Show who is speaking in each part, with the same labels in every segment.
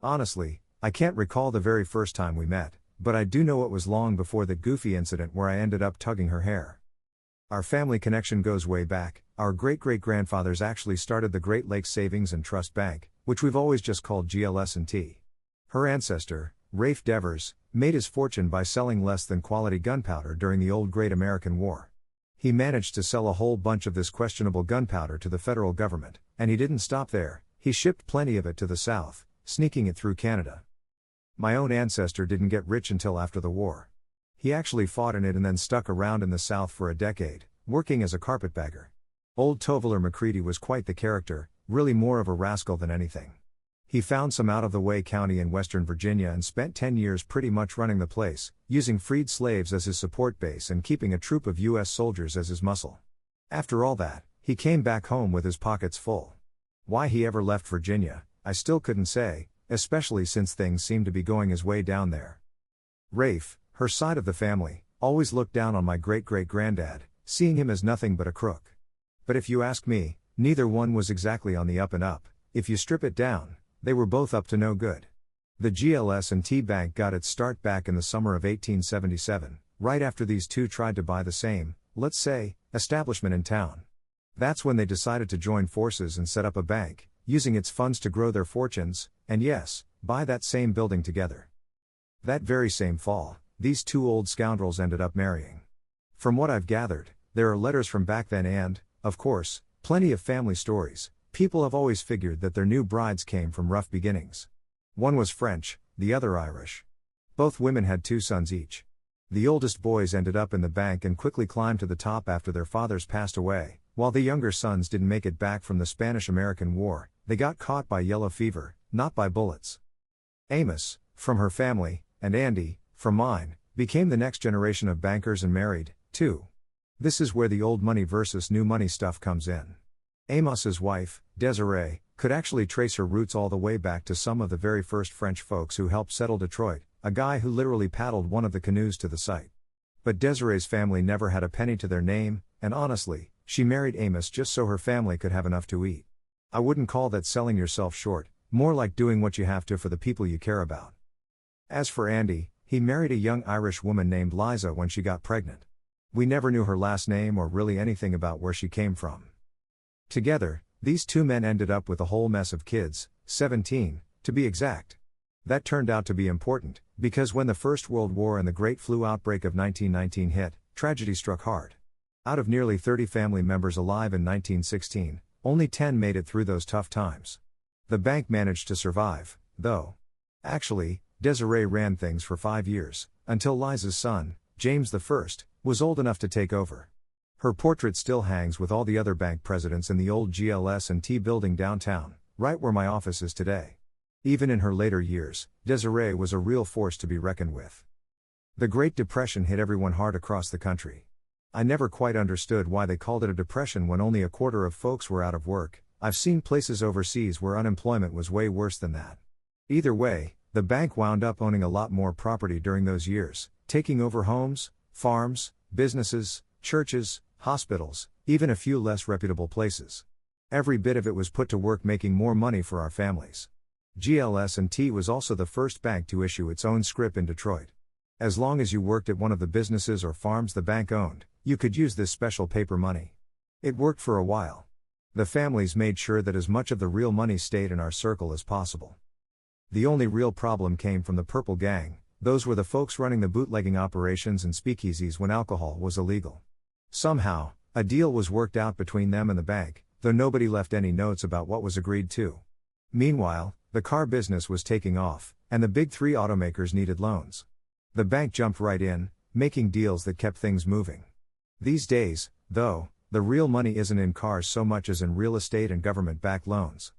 Speaker 1: Honestly, I can't recall the very first time we met, but I do know it was long before that goofy incident where I ended up tugging her hair. Our family connection goes way back. Our great-great-grandfathers actually started the Great Lakes Savings and Trust Bank, which we've always just called GLS&T. Her ancestor, Rafe Devers, made his fortune by selling less than quality gunpowder during the old Great American War. He managed to sell a whole bunch of this questionable gunpowder to the federal government, and he didn't stop there. He shipped plenty of it to the South, sneaking it through Canada. My own ancestor didn't get rich until after the war. He actually fought in it and then stuck around in the South for a decade, working as a carpetbagger. Old Toveler McCready was quite the character, really more of a rascal than anything. He found some out-of-the-way county in Western Virginia and spent 10 years pretty much running the place, using freed slaves as his support base and keeping a troop of U.S. soldiers as his muscle. After all that, he came back home with his pockets full. Why he ever left Virginia, I still couldn't say, especially since things seemed to be going his way down there. Rafe, her side of the family, always looked down on my great-great-granddad, seeing him as nothing but a crook. But if you ask me, neither one was exactly on the up and up. If you strip it down, they were both up to no good. The GLS&T Bank got its start back in the summer of 1877, right after these two tried to buy the same, let's say, establishment in town. That's when they decided to join forces and set up a bank, using its funds to grow their fortunes, and yes, buy that same building together. That very same fall, these two old scoundrels ended up marrying. From what I've gathered, there are letters from back then and, of course, plenty of family stories. People have always figured that their new brides came from rough beginnings. One was French, the other Irish. Both women had 2 sons each. The oldest boys ended up in the bank and quickly climbed to the top after their fathers passed away, while the younger sons didn't make it back from the Spanish-American War. They got caught by yellow fever, not by bullets. Amos, from her family, and Andy, from mine, became the next generation of bankers and married, too. This is where the old money versus new money stuff comes in. Amos's wife, Desiree, could actually trace her roots all the way back to some of the very first French folks who helped settle Detroit, a guy who literally paddled one of the canoes to the site. But Desiree's family never had a penny to their name, and honestly, she married Amos just so her family could have enough to eat. I wouldn't call that selling yourself short, more like doing what you have to for the people you care about. As for Andy, he married a young Irish woman named Liza when she got pregnant. We never knew her last name or really anything about where she came from. Together, these two men ended up with a whole mess of kids, 17, to be exact. That turned out to be important, because when the First World War and the Great Flu outbreak of 1919 hit, tragedy struck hard. Out of nearly 30 family members alive in 1916, only 10 made it through those tough times. The bank managed to survive, though. Actually, Desiree ran things for 5 years, until Liza's son, James I, was old enough to take over. Her portrait still hangs with all the other bank presidents in the old GLS&T building downtown, right where my office is today. Even in her later years, Desiree was a real force to be reckoned with. The Great Depression hit everyone hard across the country. I never quite understood why they called it a depression when only a quarter of folks were out of work. I've seen places overseas where unemployment was way worse than that. Either way, the bank wound up owning a lot more property during those years, taking over homes, farms, businesses, churches, hospitals, even a few less reputable places. Every bit of it was put to work making more money for our families. GLS&T was also the first bank to issue its own scrip in Detroit. As long as you worked at one of the businesses or farms the bank owned, you could use this special paper money. It worked for a while. The families made sure that as much of the real money stayed in our circle as possible. The only real problem came from the Purple Gang. Those were the folks running the bootlegging operations and speakeasies when alcohol was illegal. Somehow, a deal was worked out between them and the bank, though nobody left any notes about what was agreed to. Meanwhile, the car business was taking off, and the big 3 automakers needed loans. The bank jumped right in, making deals that kept things moving. These days, though, the real money isn't in cars so much as in real estate and government-backed loans.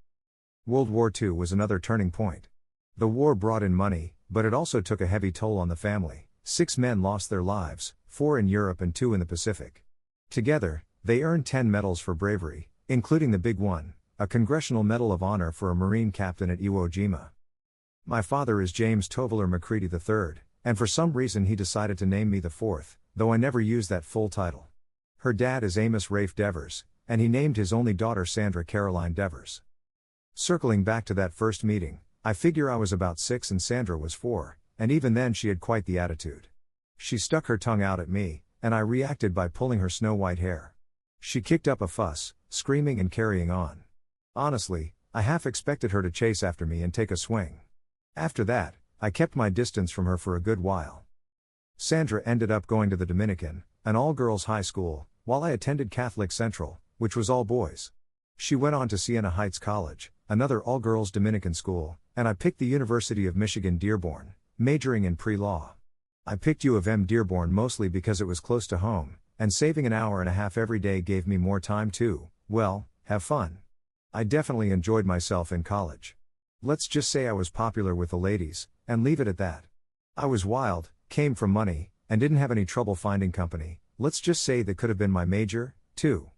Speaker 1: World War II was another turning point. The war brought in money, but it also took a heavy toll on the family. 6 men lost their lives, 4 in Europe and 2 in the Pacific. Together, they earned 10 medals for bravery, including the big one, a Congressional Medal of Honor for a Marine captain at Iwo Jima. My father is James Toveler McCready III, and for some reason he decided to name me the 4th, though I never used that full title. Her dad is Amos Rafe Devers, and he named his only daughter Sandra Caroline Devers. Circling back to that first meeting, I figure I was about 6 and Sandra was 4, and even then she had quite the attitude. She stuck her tongue out at me, and I reacted by pulling her snow-white hair. She kicked up a fuss, screaming and carrying on. Honestly, I half expected her to chase after me and take a swing. After that, I kept my distance from her for a good while. Sandra ended up going to the Dominican, an all-girls high school, while I attended Catholic Central, which was all boys. She went on to Siena Heights College, another all-girls Dominican school, and I picked the University of Michigan Dearborn, majoring in pre-law. I picked U of M Dearborn mostly because it was close to home, and saving an hour and a half every day gave me more time to, well, have fun. I definitely enjoyed myself in college. Let's just say I was popular with the ladies, and leave it at that. I was wild, came from money, and didn't have any trouble finding company. Let's just say that could have been my major, too.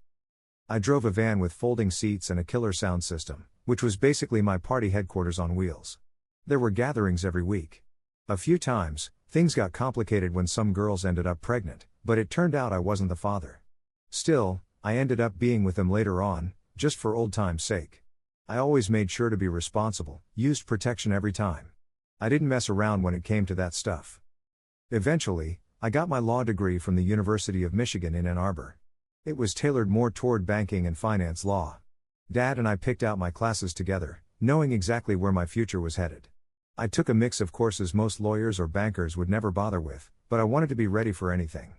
Speaker 1: I drove a van with folding seats and a killer sound system, which was basically my party headquarters on wheels. There were gatherings every week. A few times, things got complicated when some girls ended up pregnant, but it turned out I wasn't the father. Still, I ended up being with them later on, just for old time's sake. I always made sure to be responsible, used protection every time. I didn't mess around when it came to that stuff. Eventually, I got my law degree from the University of Michigan in Ann Arbor. It was tailored more toward banking and finance law. Dad and I picked out my classes together, knowing exactly where my future was headed. I took a mix of courses most lawyers or bankers would never bother with, but I wanted to be ready for anything.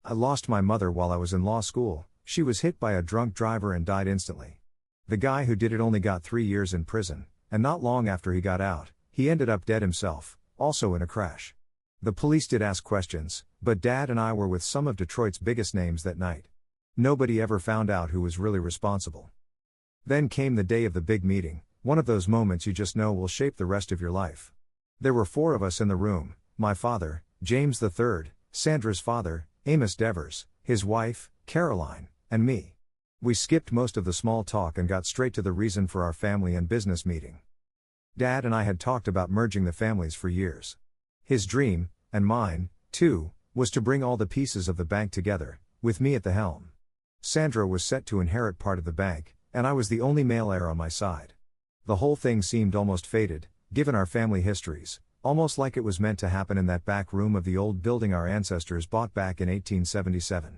Speaker 1: I lost my mother while I was in law school. She was hit by a drunk driver and died instantly. The guy who did it only got 3 years in prison, and not long after he got out, he ended up dead himself, also in a crash. The police did ask questions, but Dad and I were with some of Detroit's biggest names that night. Nobody ever found out who was really responsible. Then came the day of the big meeting, one of those moments you just know will shape the rest of your life. There were 4 of us in the room: my father, James III, Sandra's father, Amos Devers, his wife, Caroline, and me. We skipped most of the small talk and got straight to the reason for our family and business meeting. Dad and I had talked about merging the families for years. His dream, and mine, too, was to bring all the pieces of the bank together, with me at the helm. Sandra was set to inherit part of the bank, and I was the only male heir on my side. The whole thing seemed almost fated, given our family histories, almost like it was meant to happen in that back room of the old building our ancestors bought back in 1877.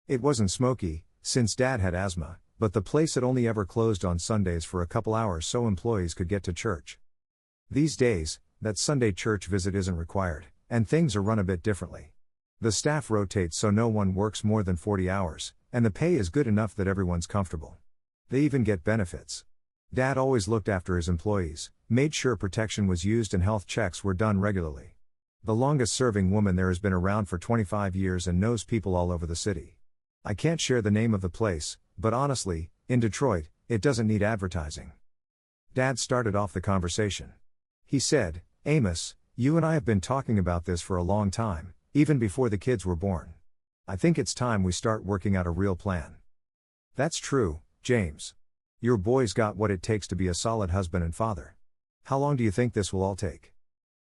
Speaker 1: It wasn't smoky, since Dad had asthma, but the place had only ever closed on Sundays for a couple hours so employees could get to church. These days, that Sunday church visit isn't required, and things are run a bit differently. The staff rotates so no one works more than 40 hours, and the pay is good enough that everyone's comfortable. They even get benefits. Dad always looked after his employees, made sure protection was used and health checks were done regularly. The longest serving woman there has been around for 25 years and knows people all over the city. I can't share the name of the place, but honestly, in Detroit, it doesn't need advertising. Dad started off the conversation. He said, "Amos, you and I have been talking about this for a long time, even before the kids were born. I think it's time we start working out a real plan." "That's true, James. Your boy's got what it takes to be a solid husband and father. How long do you think this will all take?"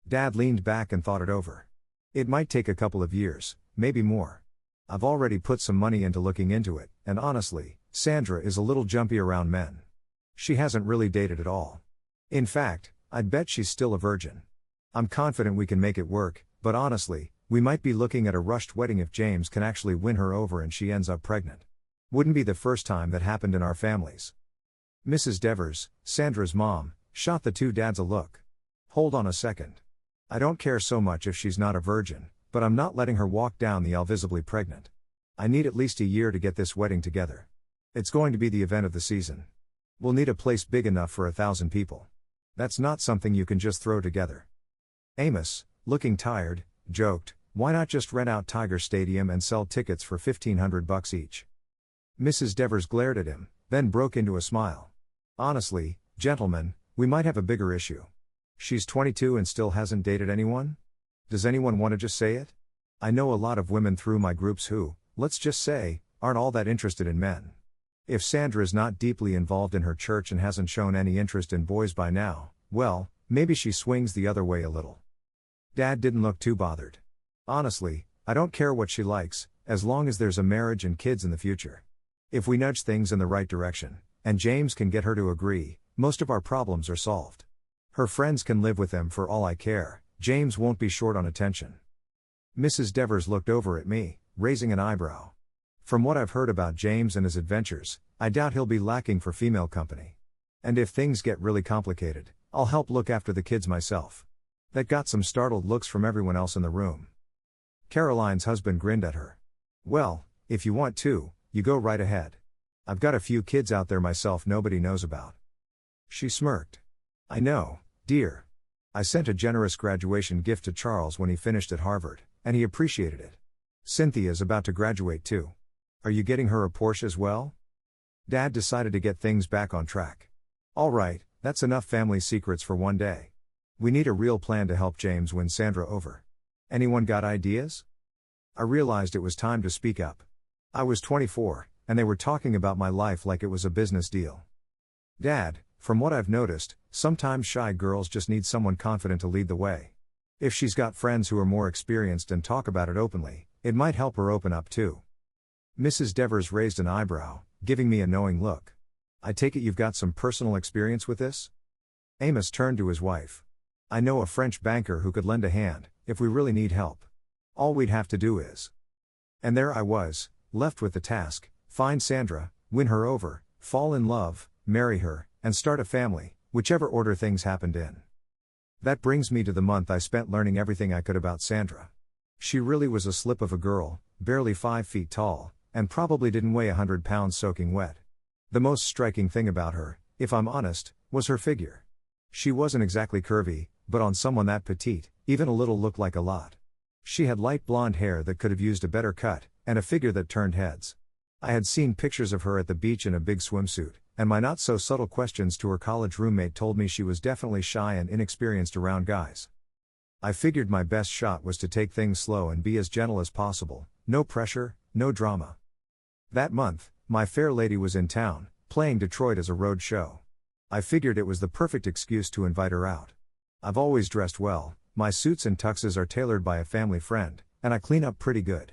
Speaker 1: Dad leaned back and thought it over. "It might take a couple of years, maybe more. I've already put some money into looking into it, and honestly, Sandra is a little jumpy around men. She hasn't really dated at all. In fact, I'd bet she's still a virgin. I'm confident we can make it work, but honestly, we might be looking at a rushed wedding if James can actually win her over and she ends up pregnant. Wouldn't be the first time that happened in our families." Mrs. Devers, Sandra's mom, shot the 2 dads a look. "Hold on a second. I don't care so much if she's not a virgin, but I'm not letting her walk down the aisle visibly pregnant. I need at least a year to get this wedding together. It's going to be the event of the season. We'll need a place big enough for 1,000 people. That's not something you can just throw together." Amos, looking tired, joked, "Why not just rent out Tiger Stadium and sell tickets for $1,500 each?" Mrs. Devers glared at him, then broke into a smile. "Honestly, gentlemen, we might have a bigger issue. She's 22 and still hasn't dated anyone? Does anyone want to just say it? I know a lot of women through my groups who, let's just say, aren't all that interested in men. If Sandra is not deeply involved in her church and hasn't shown any interest in boys by now, well, maybe she swings the other way a little." Dad didn't look too bothered. "Honestly, I don't care what she likes, as long as there's a marriage and kids in the future. If we nudge things in the right direction, and James can get her to agree, most of our problems are solved. Her friends can live with them for all I care, James won't be short on attention. Mrs. Devers looked over at me, raising an eyebrow. From what I've heard about James and his adventures, I doubt he'll be lacking for female company. And if things get really complicated, I'll help look after the kids myself. That got some startled looks from everyone else in the room. Caroline's husband grinned at her. Well, if you want to, you go right ahead. I've got a few kids out there myself nobody knows about. She smirked. I know, dear. I sent a generous graduation gift to Charles when he finished at Harvard, and he appreciated it. Cynthia's about to graduate too. Are you getting her a Porsche as well? Dad decided to get things back on track. All right, that's enough family secrets for one day. We need a real plan to help James win Sandra over. Anyone got ideas? I realized it was time to speak up. I was 24, and they were talking about my life like it was a business deal. Dad, from what I've noticed, sometimes shy girls just need someone confident to lead the way. If she's got friends who are more experienced and talk about it openly, it might help her open up too. Mrs. Devers raised an eyebrow, giving me a knowing look. I take it you've got some personal experience with this? Amos turned to his wife. I know a French banker who could lend a hand, if we really need help. All we'd have to do is. And there I was, left with the task, find Sandra, win her over, fall in love, marry her, and start a family, whichever order things happened in. That brings me to the month I spent learning everything I could about Sandra. She really was a slip of a girl, barely 5 feet tall, and probably didn't weigh 100 pounds soaking wet. The most striking thing about her, if I'm honest, was her figure. She wasn't exactly curvy, but on someone that petite, even a little looked like a lot. She had light blonde hair that could have used a better cut, and a figure that turned heads. I had seen pictures of her at the beach in a big swimsuit, and my not-so-subtle questions to her college roommate told me she was definitely shy and inexperienced around guys. I figured my best shot was to take things slow and be as gentle as possible, no pressure, no drama. That month, my fair lady was in town, playing Detroit as a road show. I figured it was the perfect excuse to invite her out. I've always dressed well, my suits and tuxes are tailored by a family friend, and I clean up pretty good.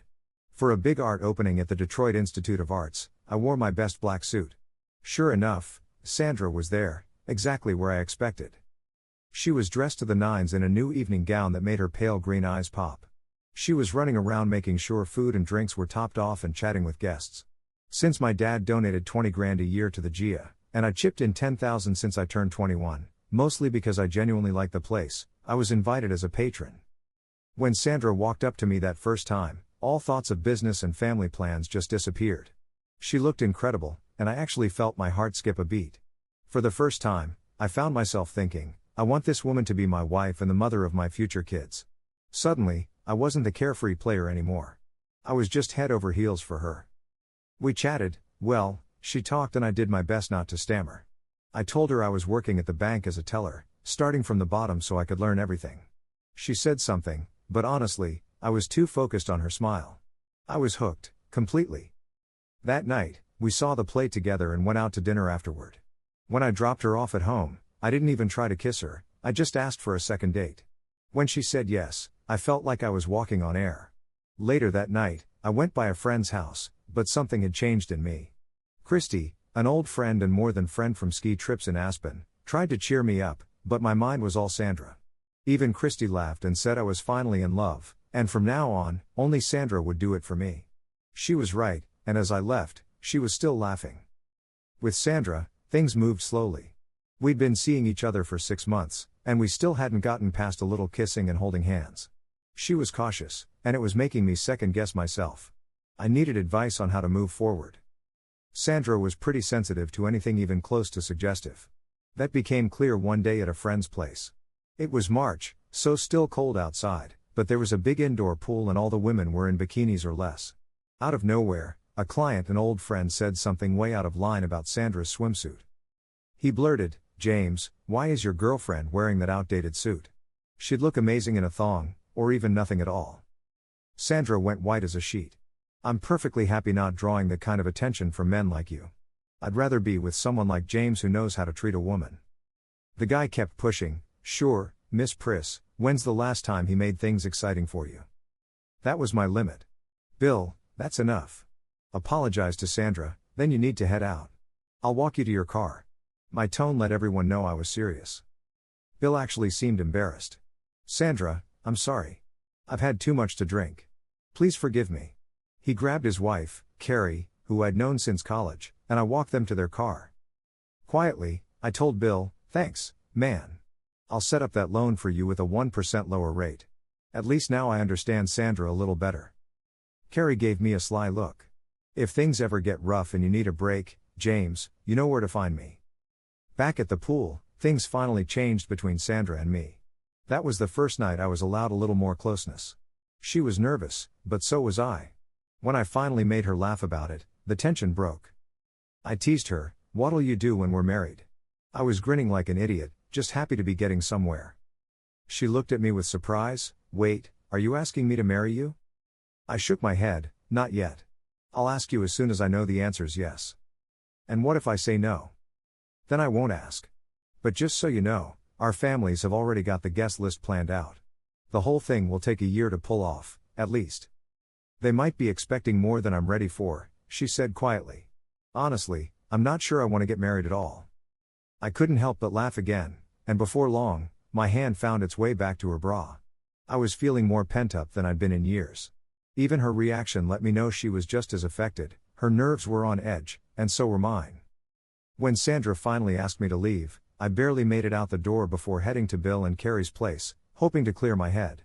Speaker 1: For a big art opening at the Detroit Institute of Arts, I wore my best black suit. Sure enough, Sandra was there, exactly where I expected. She was dressed to the nines in a new evening gown that made her pale green eyes pop. She was running around making sure food and drinks were topped off and chatting with guests. Since my dad donated 20 grand a year to the GIA, and I chipped in 10,000 since I turned 21, mostly because I genuinely liked the place, I was invited as a patron. When Sandra walked up to me that first time, all thoughts of business and family plans just disappeared. She looked incredible, and I actually felt my heart skip a beat. For the first time, I found myself thinking, I want this woman to be my wife and the mother of my future kids. Suddenly, I wasn't the carefree player anymore. I was just head over heels for her. We chatted, well, she talked and I did my best not to stammer. I told her I was working at the bank as a teller, starting from the bottom so I could learn everything. She said something, but honestly, I was too focused on her smile. I was hooked, completely. That night, we saw the play together and went out to dinner afterward. When I dropped her off at home, I didn't even try to kiss her, I just asked for a second date. When she said yes, I felt like I was walking on air. Later that night, I went by a friend's house, but something had changed in me. Christy, an old friend and more than friend from ski trips in Aspen, tried to cheer me up, but my mind was all Sandra. Even Christy laughed and said I was finally in love, and from now on, only Sandra would do it for me. She was right, and as I left, she was still laughing. With Sandra, things moved slowly. We'd been seeing each other for 6 months, and we still hadn't gotten past a little kissing and holding hands. She was cautious, and it was making me second-guess myself. I needed advice on how to move forward. Sandra was pretty sensitive to anything even close to suggestive. That became clear one day at a friend's place. It was March, so still cold outside, but there was a big indoor pool and all the women were in bikinis or less. Out of nowhere, a client and old friend said something way out of line about Sandra's swimsuit. He blurted, "James, why is your girlfriend wearing that outdated suit? She'd look amazing in a thong, or even nothing at all." Sandra went white as a sheet. "I'm perfectly happy not drawing the kind of attention from men like you. I'd rather be with someone like James who knows how to treat a woman." The guy kept pushing, "Sure, Miss Priss, when's the last time he made things exciting for you?" That was my limit. "Bill, that's enough. Apologize to Sandra, then you need to head out. I'll walk you to your car." My tone let everyone know I was serious. Bill actually seemed embarrassed. Sandra, I'm sorry. I've had too much to drink. Please forgive me. He grabbed his wife, Carrie, who I'd known since college, and I walked them to their car. Quietly, I told Bill, thanks, man. I'll set up that loan for you with a 1% lower rate. At least now I understand Sandra a little better. Carrie gave me a sly look. If things ever get rough and you need a break, James, you know where to find me. Back at the pool, things finally changed between Sandra and me. That was the first night I was allowed a little more closeness. She was nervous, but so was I. When I finally made her laugh about it, the tension broke. I teased her, "What'll you do when we're married?" I was grinning like an idiot, just happy to be getting somewhere. She looked at me with surprise. "Wait, are you asking me to marry you?" I shook my head. "Not yet. I'll ask you as soon as I know the answer's yes." "And what if I say no?" "Then I won't ask. But just so you know, our families have already got the guest list planned out. The whole thing will take a year to pull off, at least." "They might be expecting more than I'm ready for," she said quietly. "Honestly, I'm not sure I want to get married at all." I couldn't help but laugh again, and before long, my hand found its way back to her bra. I was feeling more pent up than I'd been in years. Even her reaction let me know she was just as affected. Her nerves were on edge, and so were mine. When Sandra finally asked me to leave, I barely made it out the door before heading to Bill and Carrie's place, hoping to clear my head.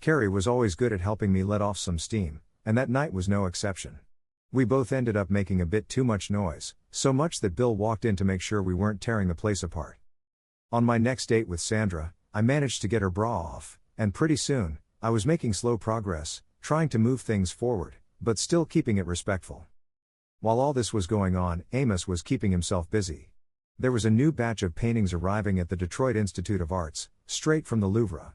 Speaker 1: Carrie was always good at helping me let off some steam, and that night was no exception. We both ended up making a bit too much noise, so much that Bill walked in to make sure we weren't tearing the place apart. On my next date with Sandra, I managed to get her bra off, and pretty soon, I was making slow progress, trying to move things forward, but still keeping it respectful. While all this was going on, Amos was keeping himself busy. There was a new batch of paintings arriving at the Detroit Institute of Arts, straight from the Louvre.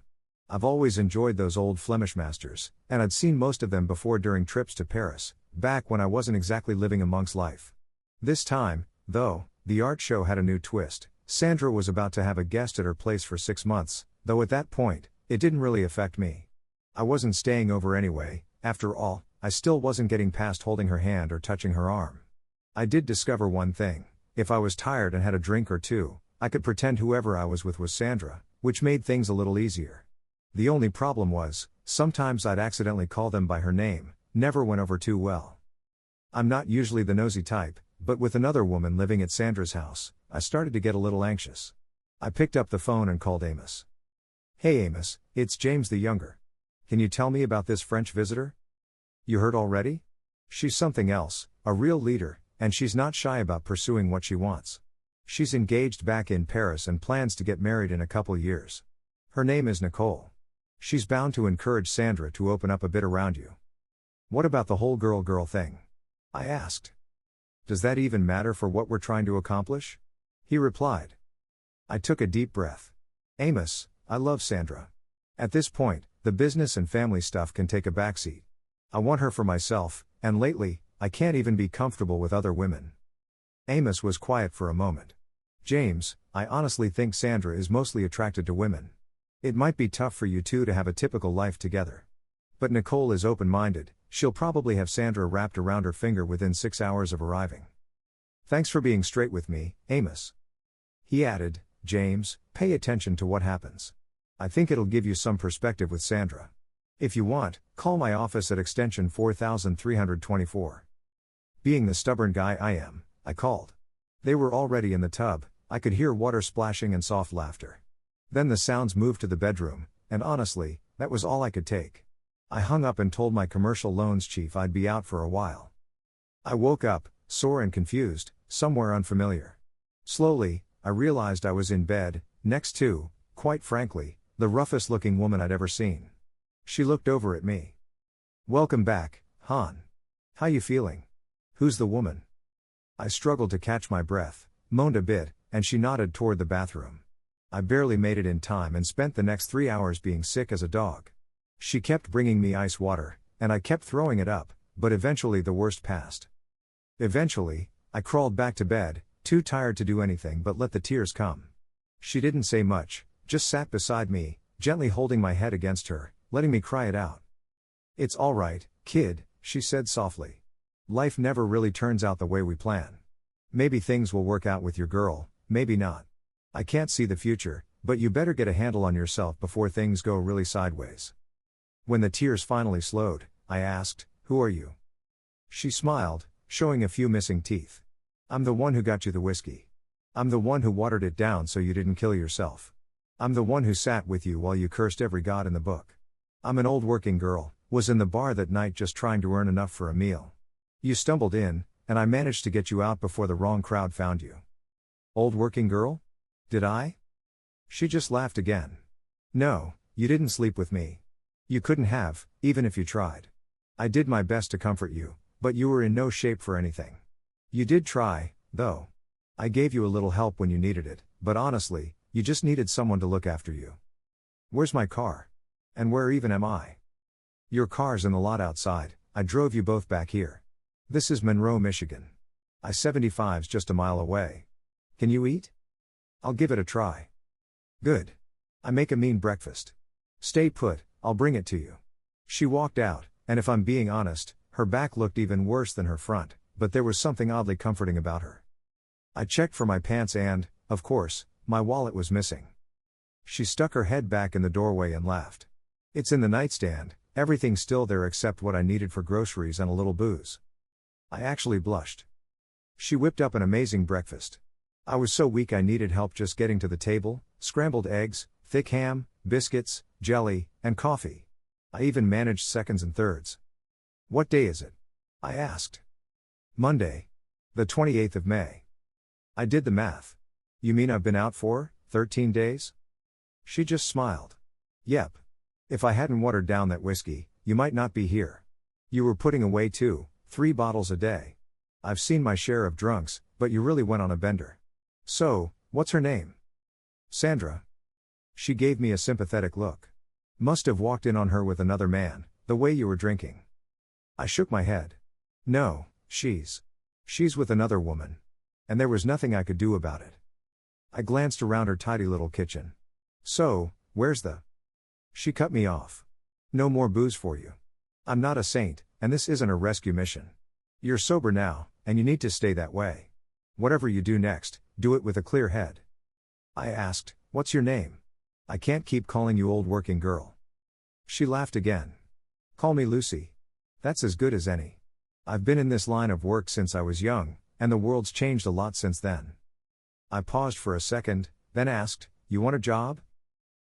Speaker 1: I've always enjoyed those old Flemish masters, and I'd seen most of them before during trips to Paris, back when I wasn't exactly living a monk's life. This time, though, the art show had a new twist. Sandra was about to have a guest at her place for 6 months, though at that point, it didn't really affect me. I wasn't staying over anyway. After all, I still wasn't getting past holding her hand or touching her arm. I did discover one thing. If I was tired and had a drink or two, I could pretend whoever I was with was Sandra, which made things a little easier. The only problem was, sometimes I'd accidentally call them by her name. Never went over too well. I'm not usually the nosy type, but with another woman living at Sandra's house, I started to get a little anxious. I picked up the phone and called Amos. "Hey Amos, it's James the Younger. Can you tell me about this French visitor? You heard already? She's something else, a real leader, and she's not shy about pursuing what she wants. She's engaged back in Paris and plans to get married in a couple years. Her name is Nicole. She's bound to encourage Sandra to open up a bit around you." "What about the whole girl-girl thing?" I asked. "Does that even matter for what we're trying to accomplish?" He replied. I took a deep breath. "Amos, I love Sandra. At this point, the business and family stuff can take a backseat. I want her for myself, and lately, I can't even be comfortable with other women." Amos was quiet for a moment. "James, I honestly think Sandra is mostly attracted to women. It might be tough for you two to have a typical life together. But Nicole is open-minded. She'll probably have Sandra wrapped around her finger within 6 hours of arriving. Thanks for being straight with me, Amos." He added, "James, pay attention to what happens. I think it'll give you some perspective with Sandra. If you want, call my office at extension 4324. Being the stubborn guy I am, I called. They were already in the tub. I could hear water splashing and soft laughter. Then the sounds moved to the bedroom, and honestly, that was all I could take. I hung up and told my commercial loans chief I'd be out for a while. I woke up, sore and confused, somewhere unfamiliar. Slowly, I realized I was in bed, next to, quite frankly, the roughest looking woman I'd ever seen. She looked over at me. "Welcome back, Han. How you feeling? Who's the woman?" I struggled to catch my breath, moaned a bit, and she nodded toward the bathroom. I barely made it in time and spent the next 3 hours being sick as a dog. She kept bringing me ice water, and I kept throwing it up, but eventually the worst passed. Eventually, I crawled back to bed, too tired to do anything but let the tears come. She didn't say much, just sat beside me, gently holding my head against her, letting me cry it out. "It's all right, kid," she said softly. "Life never really turns out the way we plan. Maybe things will work out with your girl, maybe not. I can't see the future, But you better get a handle on yourself before things go really sideways. When the tears finally slowed, I asked, "Who are you?" She smiled, showing a few missing teeth. "I'm the one who got you the whiskey. I'm the one who watered it down so you didn't kill yourself. I'm the one who sat with you while you cursed every god in the book. I'm an old working girl, was in the bar that night just trying to earn enough for a meal. You stumbled in, and I managed to get you out before the wrong crowd found you." "Old working girl? Did I?" She just laughed again. "No, you didn't sleep with me. You couldn't have, even if you tried. I did my best to comfort you, but you were in no shape for anything. You did try, though. I gave you a little help when you needed it, but honestly, you just needed someone to look after you. Where's my car? And where even am I?" "Your car's in the lot outside, I drove you both back here. This is Monroe, Michigan. I-75's just a mile away. Can you eat?" "I'll give it a try." "Good. I make a mean breakfast. Stay put, I'll bring it to you." She walked out, and if I'm being honest, her back looked even worse than her front, but there was something oddly comforting about her. I checked for my pants and, of course, my wallet was missing. She stuck her head back in the doorway and laughed. "It's in the nightstand, everything's still there except what I needed for groceries and a little booze." I actually blushed. She whipped up an amazing breakfast. I was so weak I needed help just getting to the table: scrambled eggs, thick ham, biscuits, jelly, and coffee. I even managed seconds and thirds. "What day is it?" I asked. "Monday. The 28th of May. I did the math. "You mean I've been out for 13 days? She just smiled. "Yep. If I hadn't watered down that whiskey, you might not be here. You were putting away 2-3 bottles a day. I've seen my share of drunks, but you really went on a bender. So, what's her name?" "Sandra." She gave me a sympathetic look. "Must have walked in on her with another man, the way you were drinking." I shook my head. "No, she's with another woman. And there was nothing I could do about it." I glanced around her tidy little kitchen. "So, where's the—" She cut me off. "No more booze for you. I'm not a saint, and this isn't a rescue mission. You're sober now, and you need to stay that way. Whatever you do next, do it with a clear head." I asked, "What's your name? I can't keep calling you old working girl." She laughed again. "Call me Lucy. That's as good as any. I've been in this line of work since I was young, and the world's changed a lot since then." I paused for a second, then asked, "You want a job?"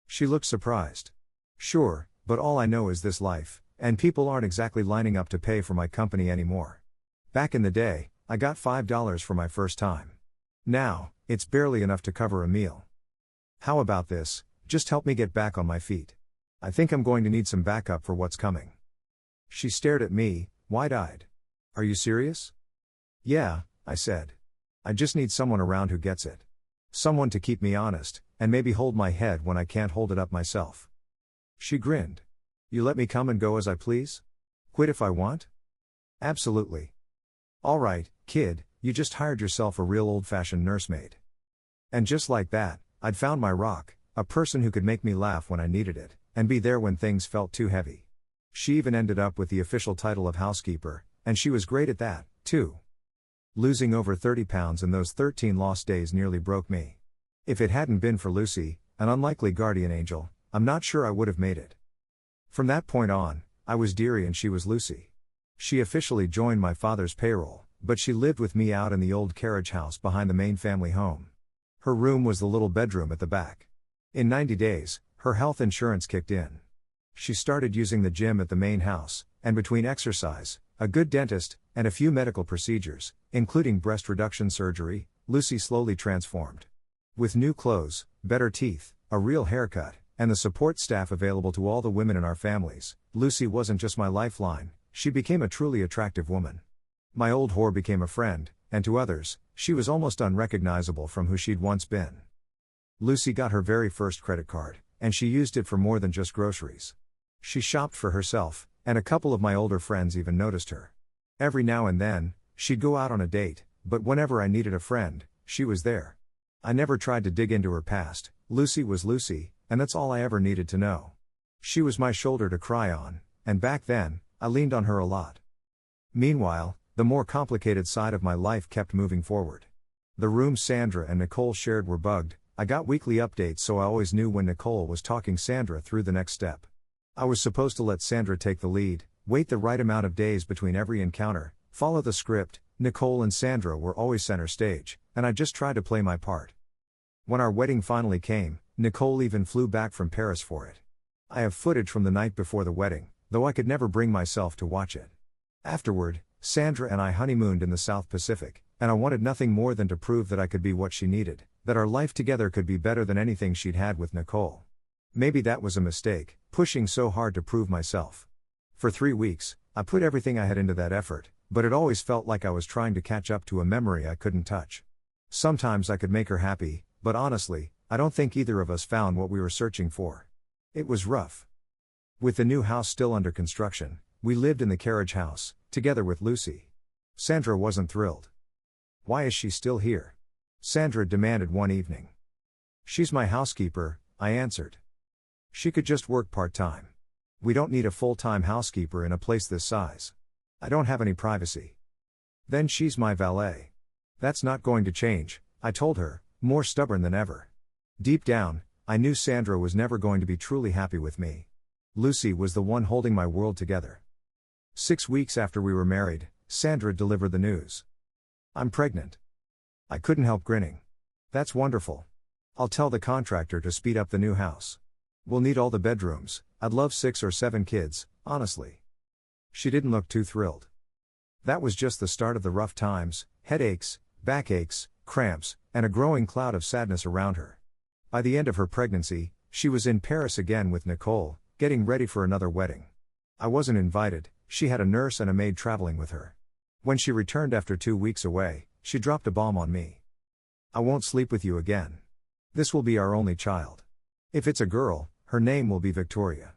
Speaker 1: She looked surprised. "Sure, but all I know is this life, and people aren't exactly lining up to pay for my company anymore. Back in the day, I got $5 for my first time. Now, it's barely enough to cover a meal. How about this, just help me get back on my feet. I think I'm going to need some backup for what's coming." She stared at me, wide-eyed. "Are you serious?" "Yeah," I said. "I just need someone around who gets it. Someone to keep me honest, and maybe hold my head when I can't hold it up myself." She grinned. "You let me come and go as I please? Quit if I want?" "Absolutely." "All right, kid, you just hired yourself a real old-fashioned nursemaid." And just like that, I'd found my rock, a person who could make me laugh when I needed it, and be there when things felt too heavy. She even ended up with the official title of housekeeper, and she was great at that, too. Losing over 30 pounds in those 13 lost days nearly broke me. If it hadn't been for Lucy, an unlikely guardian angel, I'm not sure I would have made it. From that point on, I was Dearie and she was Lucy. She officially joined my father's payroll, but she lived with me out in the old carriage house behind the main family home. Her room was the little bedroom at the back. In 90 days, her health insurance kicked in. She started using the gym at the main house, and between exercise, a good dentist, and a few medical procedures, including breast reduction surgery, Lucy slowly transformed. With new clothes, better teeth, a real haircut, and the support staff available to all the women in our families, Lucy wasn't just my lifeline, she became a truly attractive woman. My old whore became a friend, and to others, she was almost unrecognizable from who she'd once been. Lucy got her very first credit card, and she used it for more than just groceries. She shopped for herself, and a couple of my older friends even noticed her. Every now and then, she'd go out on a date, but whenever I needed a friend, she was there. I never tried to dig into her past. Lucy was Lucy, and that's all I ever needed to know. She was my shoulder to cry on, and back then, I leaned on her a lot. Meanwhile, the more complicated side of my life kept moving forward. The rooms Sandra and Nicole shared were bugged, I got weekly updates, so I always knew when Nicole was talking Sandra through the next step. I was supposed to let Sandra take the lead, wait the right amount of days between every encounter, follow the script. Nicole and Sandra were always center stage, and I just tried to play my part. When our wedding finally came, Nicole even flew back from Paris for it. I have footage from the night before the wedding, though I could never bring myself to watch it. Afterward, Sandra and I honeymooned in the South Pacific, and I wanted nothing more than to prove that I could be what she needed, that our life together could be better than anything she'd had with Nicole. Maybe that was a mistake, pushing so hard to prove myself. For 3 weeks, I put everything I had into that effort, but it always felt like I was trying to catch up to a memory I couldn't touch. Sometimes I could make her happy, but honestly, I don't think either of us found what we were searching for. It was rough. With the new house still under construction, we lived in the carriage house, together with Lucy. Sandra wasn't thrilled. "Why is she still here?" Sandra demanded one evening. "She's my housekeeper," I answered. "She could just work part-time. We don't need a full-time housekeeper in a place this size. I don't have any privacy." "Then she's my valet." "That's not going to change," I told her, more stubborn than ever. Deep down, I knew Sandra was never going to be truly happy with me. Lucy was the one holding my world together. 6 weeks after we were married, Sandra delivered the news. "I'm pregnant." I couldn't help grinning. "That's wonderful. I'll tell the contractor to speed up the new house. We'll need all the bedrooms. I'd love 6 or 7 kids, honestly." She didn't look too thrilled. That was just the start of the rough times: headaches, backaches, cramps, and a growing cloud of sadness around her. By the end of her pregnancy, she was in Paris again with Nicole, getting ready for another wedding. I wasn't invited. She had a nurse and a maid traveling with her. When she returned after 2 weeks away, she dropped a bomb on me. "I won't sleep with you again. This will be our only child. If it's a girl, her name will be Victoria.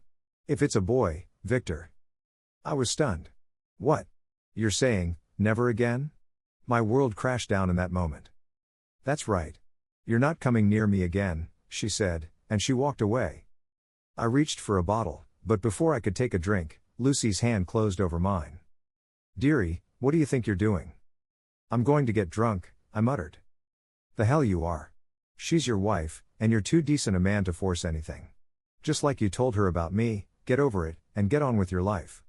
Speaker 1: If it's a boy, Victor." I was stunned. "What? You're saying, never again?" My world crashed down in that moment. "That's right. You're not coming near me again," she said, and she walked away. I reached for a bottle, but before I could take a drink, Lucy's hand closed over mine. "Dearie, what do you think you're doing?" "I'm going to get drunk," I muttered. "The hell you are. She's your wife, and you're too decent a man to force anything. Just like you told her about me, get over it, and get on with your life."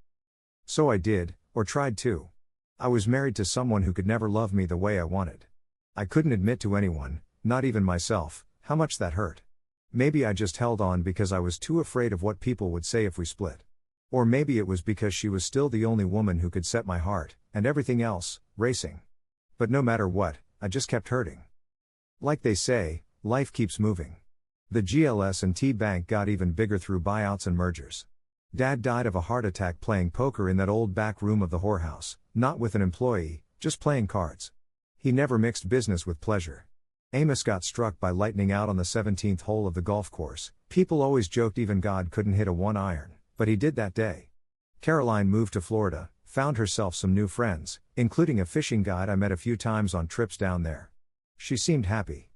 Speaker 1: So I did, or tried to. I was married to someone who could never love me the way I wanted. I couldn't admit to anyone, not even myself, how much that hurt. Maybe I just held on because I was too afraid of what people would say if we split. Or maybe it was because she was still the only woman who could set my heart, and everything else, racing. But no matter what, I just kept hurting. Like they say, life keeps moving. The GLS&T Bank got even bigger through buyouts and mergers. Dad died of a heart attack playing poker in that old back room of the whorehouse, not with an employee, just playing cards. He never mixed business with pleasure. Amos got struck by lightning out on the 17th hole of the golf course. People always joked even God couldn't hit a 1-iron, but he did that day. Caroline moved to Florida, found herself some new friends, including a fishing guide I met a few times on trips down there. She seemed happy.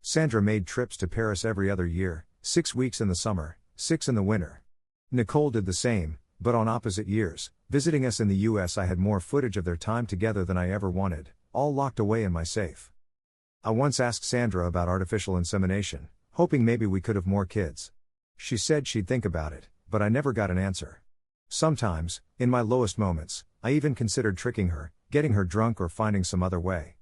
Speaker 1: Sandra made trips to Paris every other year, 6 weeks in the summer, 6 in the winter. Nicole did the same, but on opposite years. Visiting us in the US, I had more footage of their time together than I ever wanted, all locked away in my safe. I once asked Sandra about artificial insemination, hoping maybe we could have more kids. She said she'd think about it, but I never got an answer. Sometimes, in my lowest moments, I even considered tricking her, getting her drunk or finding some other way.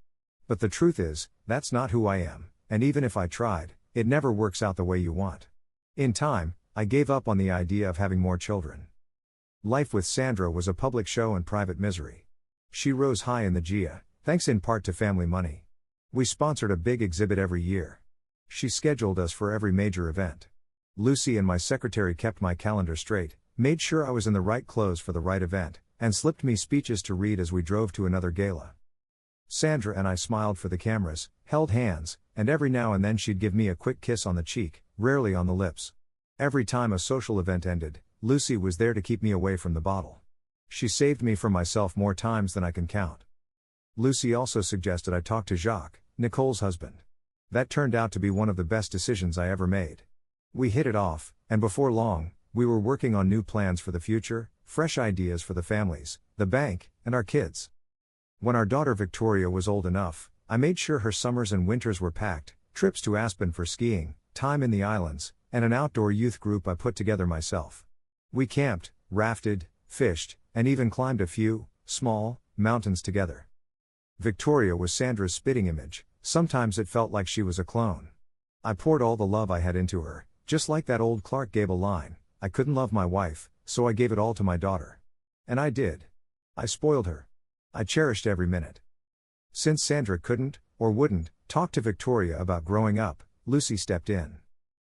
Speaker 1: But the truth is, that's not who I am, and even if I tried, it never works out the way you want. In time, I gave up on the idea of having more children. Life with Sandra was a public show and private misery. She rose high in the GIA, thanks in part to family money. We sponsored a big exhibit every year. She scheduled us for every major event. Lucy and my secretary kept my calendar straight, made sure I was in the right clothes for the right event, and slipped me speeches to read as we drove to another gala. Sandra and I smiled for the cameras, held hands, and every now and then she'd give me a quick kiss on the cheek, rarely on the lips. Every time a social event ended, Lucy was there to keep me away from the bottle. She saved me from myself more times than I can count. Lucy also suggested I talk to Jacques, Nicole's husband. That turned out to be one of the best decisions I ever made. We hit it off, and before long, we were working on new plans for the future, fresh ideas for the families, the bank, and our kids. When our daughter Victoria was old enough, I made sure her summers and winters were packed, trips to Aspen for skiing, time in the islands, and an outdoor youth group I put together myself. We camped, rafted, fished, and even climbed a few, small, mountains together. Victoria was Sandra's spitting image. Sometimes it felt like she was a clone. I poured all the love I had into her, just like that old Clark Gable line, I couldn't love my wife, so I gave it all to my daughter. And I did. I spoiled her. I cherished every minute. Since Sandra couldn't, or wouldn't, talk to Victoria about growing up, Lucy stepped in.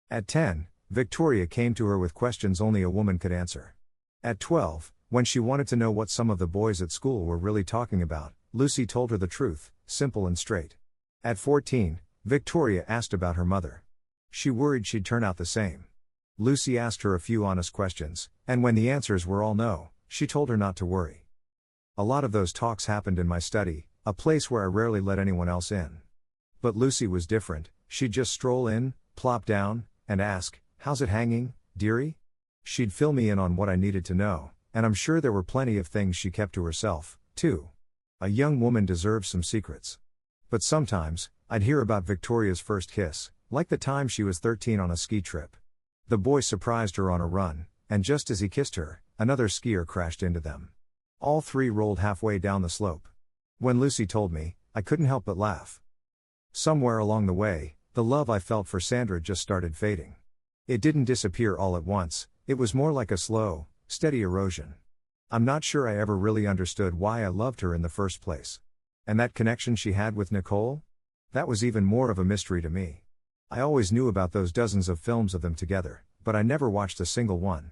Speaker 1: At 10, Victoria came to her with questions only a woman could answer. At 12, when she wanted to know what some of the boys at school were really talking about, Lucy told her the truth, simple and straight. At 14, Victoria asked about her mother. She worried she'd turn out the same. Lucy asked her a few honest questions, and when the answers were all no, she told her not to worry. A lot of those talks happened in my study, a place where I rarely let anyone else in. But Lucy was different. She'd just stroll in, plop down, and ask, "How's it hanging, dearie?" She'd fill me in on what I needed to know, and I'm sure there were plenty of things she kept to herself, too. A young woman deserves some secrets. But sometimes, I'd hear about Victoria's first kiss, like the time she was 13 on a ski trip. The boy surprised her on a run, and just as he kissed her, another skier crashed into them. All three rolled halfway down the slope. When Lucy told me, I couldn't help but laugh. Somewhere along the way, the love I felt for Sandra just started fading. It didn't disappear all at once, it was more like a slow, steady erosion. I'm not sure I ever really understood why I loved her in the first place. And that connection she had with Nicole? That was even more of a mystery to me. I always knew about those dozens of films of them together, but I never watched a single one.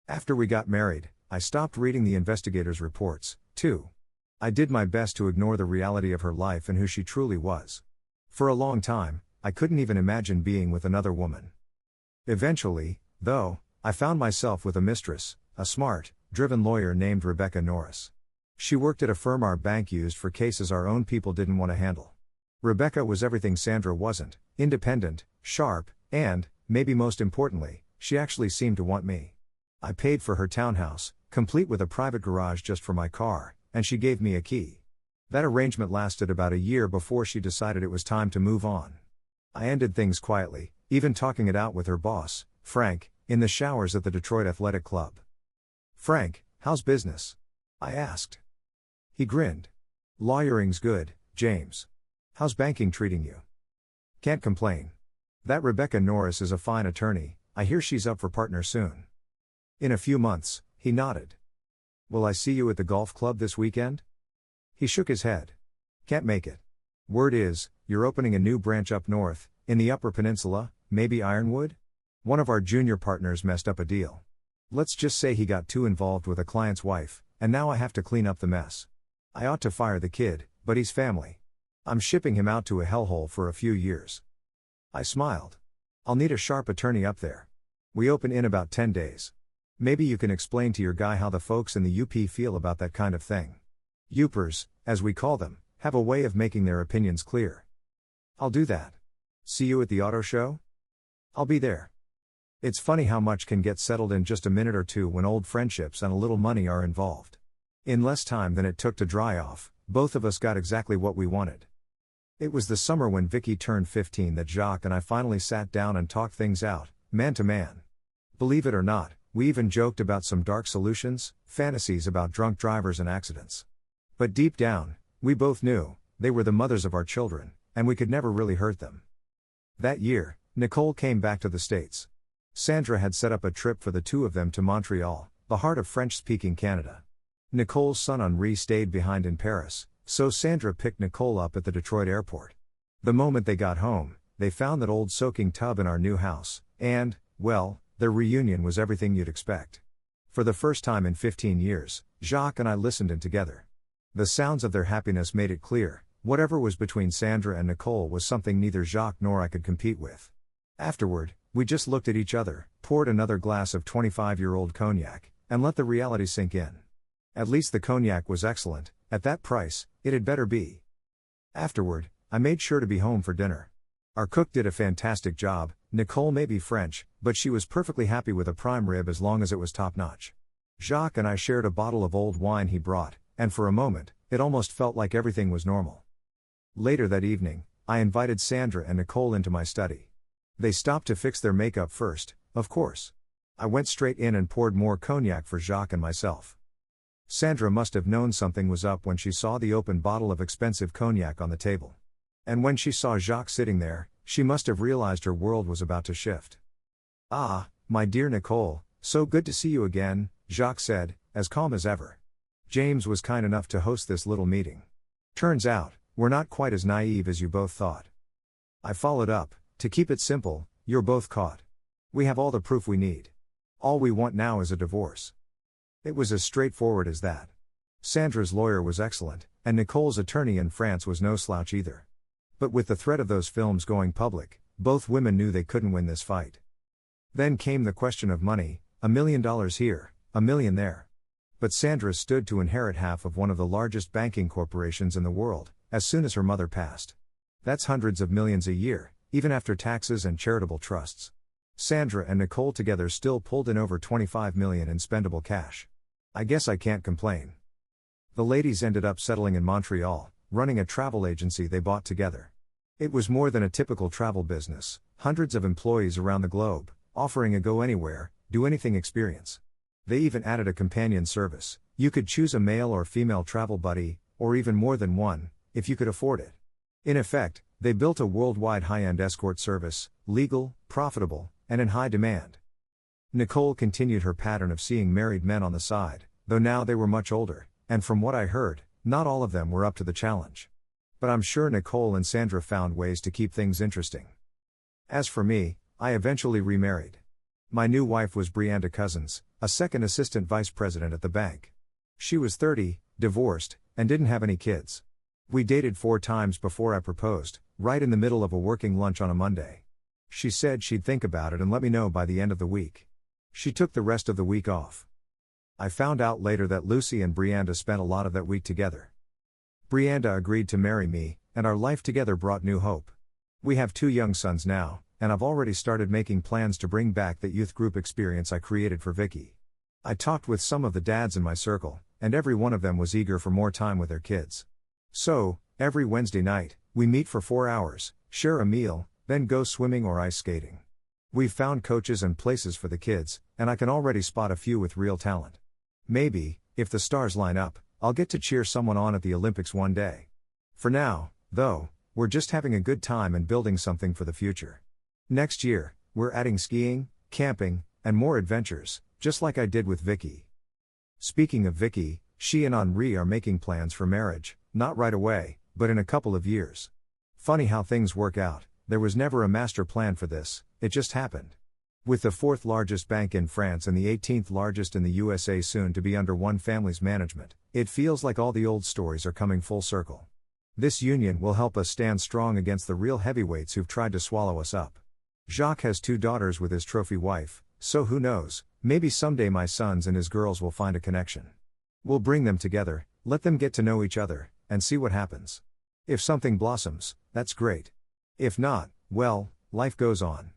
Speaker 1: After we got married, I stopped reading the investigators' reports, too. I did my best to ignore the reality of her life and who she truly was. For a long time, I couldn't even imagine being with another woman. Eventually, though, I found myself with a mistress, a smart, driven lawyer named Rebecca Norris. She worked at a firm our bank used for cases our own people didn't want to handle. Rebecca was everything Sandra wasn't: independent, sharp, and, maybe most importantly, she actually seemed to want me. I paid for her townhouse, complete with a private garage just for my car, and she gave me a key. That arrangement lasted about a year before she decided it was time to move on. I ended things quietly, even talking it out with her boss, Frank, in the showers at the Detroit Athletic Club. "Frank, how's business?" I asked. He grinned. "Lawyering's good, James. How's banking treating you?" "Can't complain. That Rebecca Norris is a fine attorney, I hear she's up for partner soon." "In a few months," he nodded. "Will I see you at the golf club this weekend?" He shook his head. "Can't make it. Word is, you're opening a new branch up north, in the Upper Peninsula, maybe Ironwood? One of our junior partners messed up a deal. Let's just say he got too involved with a client's wife, and now I have to clean up the mess. I ought to fire the kid, but he's family. I'm shipping him out to a hellhole for a few years." I smiled. "I'll need a sharp attorney up there. We open in about 10 days. Maybe you can explain to your guy how the folks in the UP feel about that kind of thing. Upers, as we call them, have a way of making their opinions clear." "I'll do that. See you at the auto show?" "I'll be there." It's funny how much can get settled in just a minute or two when old friendships and a little money are involved. In less time than it took to dry off, both of us got exactly what we wanted. It was the summer when Vicky turned 15 that Jacques and I finally sat down and talked things out, man to man. Believe it or not, we even joked about some dark solutions, fantasies about drunk drivers and accidents. But deep down, we both knew, they were the mothers of our children, and we could never really hurt them. That year, Nicole came back to the States. Sandra had set up a trip for the two of them to Montreal, the heart of French-speaking Canada. Nicole's son Henri stayed behind in Paris, so Sandra picked Nicole up at the Detroit airport. The moment they got home, they found that old soaking tub in our new house, and, well, their reunion was everything you'd expect. For the first time in 15 years, Jacques and I listened in together. The sounds of their happiness made it clear, whatever was between Sandra and Nicole was something neither Jacques nor I could compete with. Afterward, we just looked at each other, poured another glass of 25-year-old cognac, and let the reality sink in. At least the cognac was excellent. At that price, it had better be. Afterward, I made sure to be home for dinner. Our cook did a fantastic job. Nicole may be French, but she was perfectly happy with a prime rib as long as it was top-notch. Jacques and I shared a bottle of old wine he brought, and for a moment, it almost felt like everything was normal. Later that evening, I invited Sandra and Nicole into my study. They stopped to fix their makeup first, of course. I went straight in and poured more cognac for Jacques and myself. Sandra must have known something was up when she saw the open bottle of expensive cognac on the table. And when she saw Jacques sitting there, she must have realized her world was about to shift. "Ah, my dear Nicole, so good to see you again," Jacques said, as calm as ever. "James was kind enough to host this little meeting. Turns out, we're not quite as naive as you both thought." I followed up, "To keep it simple, you're both caught. We have all the proof we need. All we want now is a divorce." It was as straightforward as that. Sandra's lawyer was excellent, and Nicole's attorney in France was no slouch either. But with the threat of those films going public, both women knew they couldn't win this fight. Then came the question of money, $1 million here, $1 million there. But Sandra stood to inherit half of one of the largest banking corporations in the world, as soon as her mother passed. That's hundreds of millions a year, even after taxes and charitable trusts. Sandra and Nicole together still pulled in over $25 million in spendable cash. I guess I can't complain. The ladies ended up settling in Montreal, running a travel agency they bought together. It was more than a typical travel business, hundreds of employees around the globe, offering a go-anywhere, do-anything experience. They even added a companion service. You could choose a male or female travel buddy, or even more than one, if you could afford it. In effect, they built a worldwide high-end escort service, legal, profitable, and in high demand. Nicole continued her pattern of seeing married men on the side, though now they were much older, and from what I heard, not all of them were up to the challenge. But I'm sure Nicole and Sandra found ways to keep things interesting. As for me, I eventually remarried. My new wife was Brianda Cousins, a second assistant vice president at the bank. She was 30, divorced, and didn't have any kids. We dated 4 times before I proposed, right in the middle of a working lunch on a Monday. She said she'd think about it and let me know by the end of the week. She took the rest of the week off. I found out later that Lucy and Brianda spent a lot of that week together. Brianda agreed to marry me, and our life together brought new hope. We have 2 young sons now, and I've already started making plans to bring back that youth group experience I created for Vicky. I talked with some of the dads in my circle, and every one of them was eager for more time with their kids. So, every Wednesday night, we meet for 4 hours, share a meal, then go swimming or ice skating. We've found coaches and places for the kids, and I can already spot a few with real talent. Maybe, if the stars line up, I'll get to cheer someone on at the Olympics one day. For now, though, we're just having a good time and building something for the future. Next year, we're adding skiing, camping, and more adventures, just like I did with Vicky. Speaking of Vicky, she and Henri are making plans for marriage, not right away, but in a couple of years. Funny how things work out. There was never a master plan for this, it just happened. With the 4th largest bank in France and the 18th largest in the USA soon to be under one family's management, it feels like all the old stories are coming full circle. This union will help us stand strong against the real heavyweights who've tried to swallow us up. Jacques has 2 daughters with his trophy wife, so who knows, maybe someday my sons and his girls will find a connection. We'll bring them together, let them get to know each other, and see what happens. If something blossoms, that's great. If not, well, life goes on.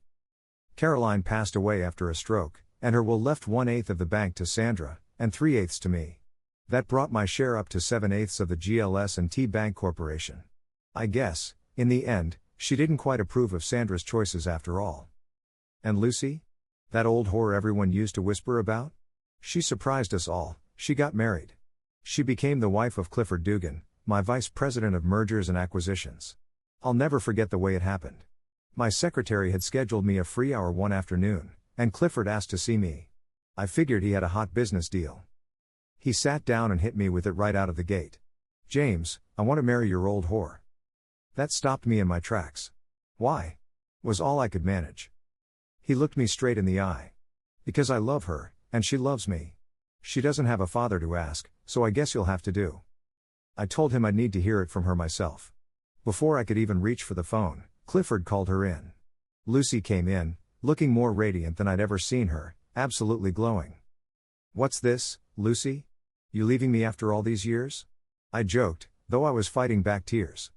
Speaker 1: Caroline passed away after a stroke, and her will left 1/8 of the bank to Sandra, and 3/8 to me. That brought my share up to 7/8 of the GLS&T Bank Corporation. I guess, in the end, she didn't quite approve of Sandra's choices after all. And Lucy? That old whore everyone used to whisper about? She surprised us all, she got married. She became the wife of Clifford Dugan, my vice president of mergers and acquisitions. I'll never forget the way it happened. My secretary had scheduled me a free hour one afternoon, and Clifford asked to see me. I figured he had a hot business deal. He sat down and hit me with it right out of the gate. "James, I want to marry your old whore." That stopped me in my tracks. "Why?" was all I could manage. He looked me straight in the eye. "Because I love her, and she loves me. She doesn't have a father to ask, so I guess you'll have to do." I told him I'd need to hear it from her myself. Before I could even reach for the phone, Clifford called her in. Lucy came in, looking more radiant than I'd ever seen her, absolutely glowing. "What's this, Lucy? You leaving me after all these years?" I joked, though I was fighting back tears.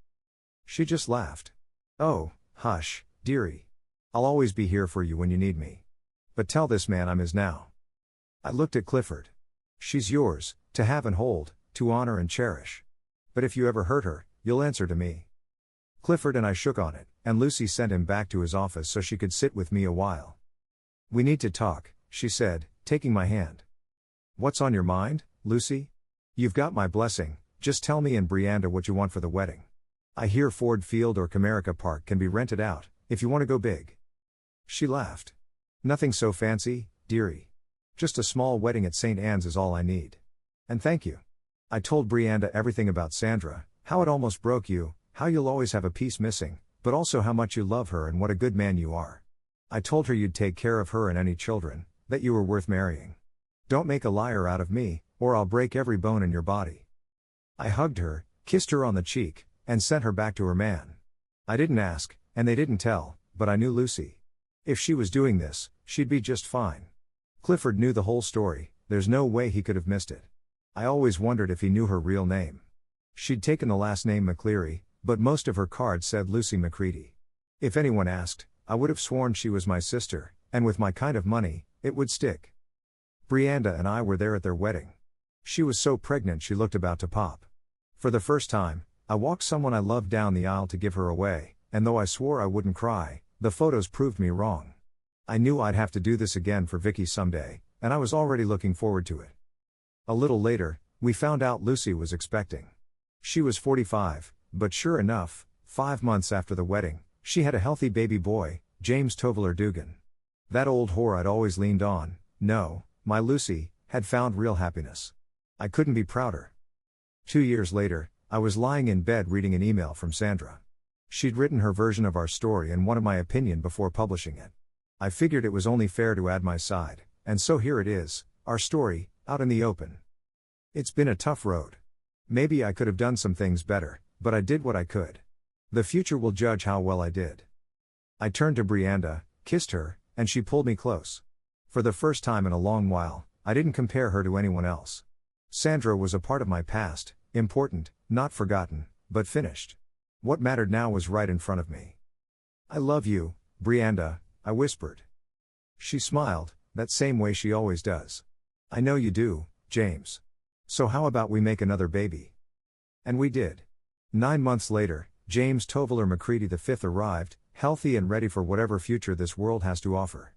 Speaker 1: She just laughed. "Oh, hush, dearie. I'll always be here for you when you need me. But tell this man I'm his now." I looked at Clifford. "She's yours, to have and hold, to honor and cherish. But if you ever hurt her, you'll answer to me." Clifford and I shook on it, and Lucy sent him back to his office so she could sit with me a while. "We need to talk," she said, taking my hand. "What's on your mind, Lucy? You've got my blessing, just tell me and Brianda what you want for the wedding. I hear Ford Field or Comerica Park can be rented out, if you want to go big." She laughed. "Nothing so fancy, dearie. Just a small wedding at St. Anne's is all I need. And thank you." I told Brianda everything about Sandra, how it almost broke you, how you'll always have a piece missing, but also how much you love her and what a good man you are. I told her you'd take care of her and any children, that you were worth marrying. "Don't make a liar out of me, or I'll break every bone in your body." I hugged her, kissed her on the cheek, and sent her back to her man. I didn't ask, and they didn't tell, but I knew Lucy. If she was doing this, she'd be just fine. Clifford knew the whole story, there's no way he could have missed it. I always wondered if he knew her real name. She'd taken the last name McCleary, but most of her cards said Lucy McCready. If anyone asked, I would have sworn she was my sister, and with my kind of money, it would stick. Brianda and I were there at their wedding. She was so pregnant she looked about to pop. For the first time, I walked someone I loved down the aisle to give her away, and though I swore I wouldn't cry, the photos proved me wrong. I knew I'd have to do this again for Vicky someday, and I was already looking forward to it. A little later, we found out Lucy was expecting. She was 45, but sure enough, 5 months after the wedding, she had a healthy baby boy, James Toveler Dugan. That old whore I'd always leaned on, no, my Lucy, had found real happiness. I couldn't be prouder. 2 years later, I was lying in bed reading an email from Sandra. She'd written her version of our story and wanted my opinion before publishing it. I figured it was only fair to add my side, and so here it is, our story, out in the open. It's been a tough road. Maybe I could have done some things better, but I did what I could. The future will judge how well I did. I turned to Brianda, kissed her, and she pulled me close. For the first time in a long while, I didn't compare her to anyone else. Sandra was a part of my past, important, not forgotten, but finished. What mattered now was right in front of me. "I love you, Brianda," I whispered. She smiled, that same way she always does. "I know you do, James. So how about we make another baby?" And we did. 9 months later, James Toveler McCready V arrived, healthy and ready for whatever future this world has to offer.